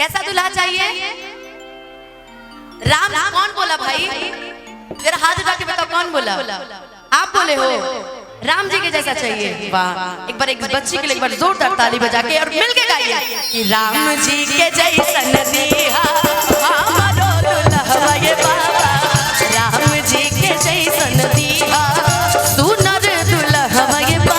कैसा दूल्हा चाहिए? राम कौन बोला भाई? तेरा हाथ उठा के बताओ कौन बोला? आप बोले हो राम जी के जैसा चाहिए। वाह, एक बार एक बच्ची के लिए एक बार जोरदार ताली बजा के और मिलके गाइए कि राम जी के जैसन दिया हमारो दुल्हवा ये बाबा, राम जी के जैसन दिया सुनर दुल्हवा ये बाबा।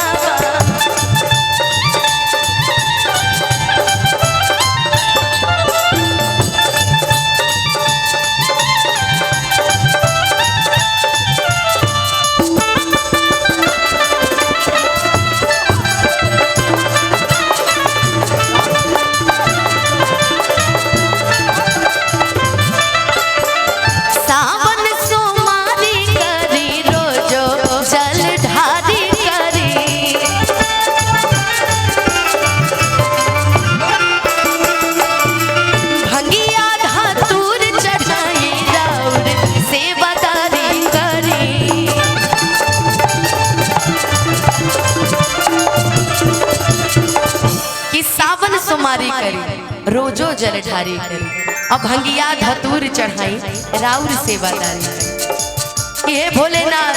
सुमारी करी रोजो जलधारी करी अब भंगिया धतूर चढ़ाई राउर सेवादारी। ये भोलेनाथ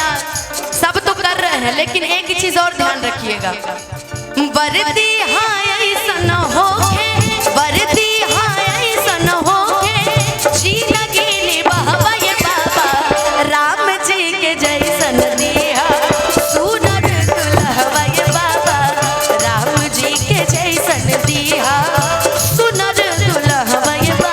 सब तो कर रहे हैं, लेकिन एक चीज और ध्यान रखिएगा, वर्दी हाय ऐसा न होके, वर्दी हाय ऐसा न होके, जी लगी बहवा ये बाबा, राम जी के जैसन दिया सुनर दुल्हवा ये बाबा, राम जी के जैसन दिया सुनर दुल्हवा ये बाबा।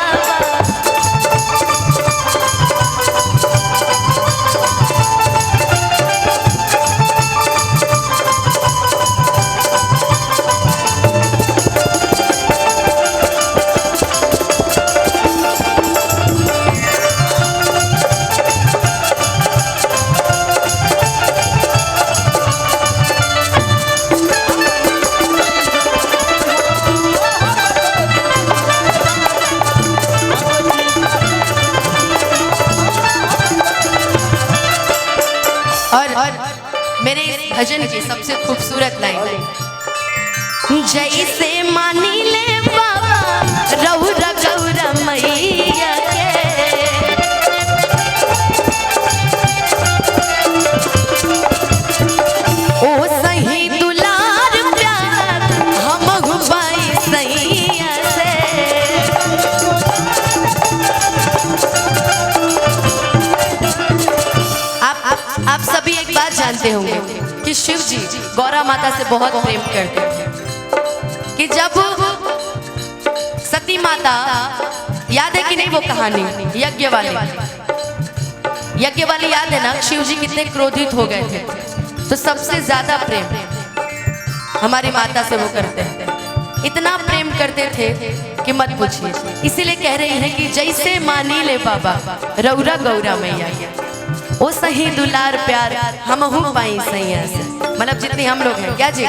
और मेरे इस भजन की सबसे खूबसूरत लाइन, जैसे मानी ले बाबा रौरा गौरा मैया के, ओ सही दुलार प्यार हम बाई सैया से। आप सभी एक बात जानते होंगे कि शिव जी गौरा माता से बहुत प्रेम करते थे, कि जब सती माता, याद है कि नहीं वो कहानी यज्ञ वाली याद है ना? शिव जी कितने क्रोधित हो गए थे, तो सबसे ज्यादा प्रेम हमारी माता से वो करते हैं, इतना प्रेम करते थे कि मत पूछिए। इसीलिए कह रहे हैं कि जैसे मानी ले बाबा रौरा गौरा मैया, ओ सही दुलार प्यार हम हूँ पाई सैया से, मतलब जितनी हम लोग हैं क्या जी।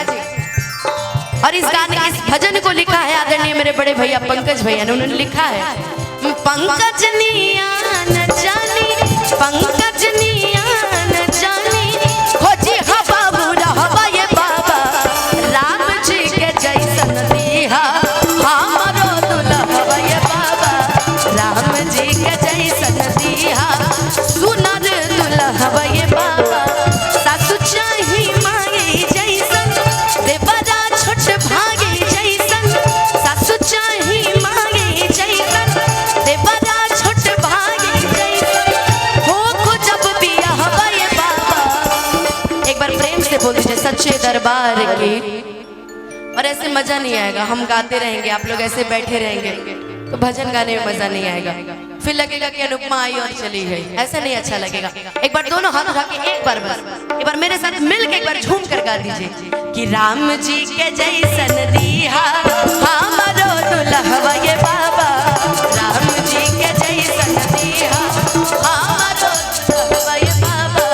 और इस गाने, इस भजन को लिखा है आदरणीय मेरे बड़े भैया पंकज भैया ने, उन्होंने लिखा है पंकज निया न जानी, पंकज निया न जानी, खोजी हवा बुरा हवा ये बाबा, राम जी के जैसन दिया हमारो दुल्हवा ये बाबा, राम जी के जैसन दिया सुनर दुल्हवा ये बाबा। सासु चाही मांगे जैसन, देवरा छोट भागे जैसन, सासु चाही मांगे जैसन, देवरा छोट भागे जैसन, हो जब बियाहवा ये बाबा। एक बार प्रेम से बोल दीजिए सच्चे दरबार की। और ऐसे मजा नहीं आएगा, हम गाते रहेंगे, आप लोग ऐसे बैठे रहेंगे तो भजन गाने में मजा नहीं आएगा, फिर लगेगा कि अनुपमा आई और चली गई, ऐसा नहीं अच्छा लगेगा। एक बार दोनों हाथ उठा के एक बार बस एक बार मेरे साथ मिल के एक बार झूम कर गा दीजिए कि राम जी के जैसन दिया हमारो दुल्हवा ये बाबा, राम जी के जैसन दिया हमारो दुल्हवा ये बाबा,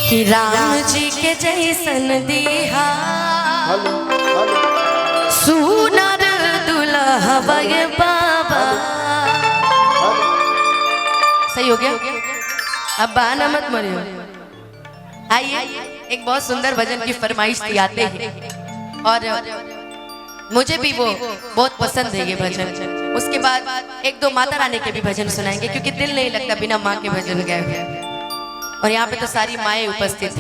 कि राम जी के जैसन दिहा सुनर दुल्हवा ये बाबा, सही हो गया, अब बहाना मत मरियो। आइए, एक बहुत सुंदर भजन की फरमाइश थी आते ही, और मुझे भी वो बहुत पसंद है ये भजन। उसके बाद एक दो माता रानी के भी भजन सुनाएंगे, क्योंकि दिल नहीं लगता बिना माँ के भजन गाए हुए। और यहाँ पे तो सारी माएँ उपस्थित हैं।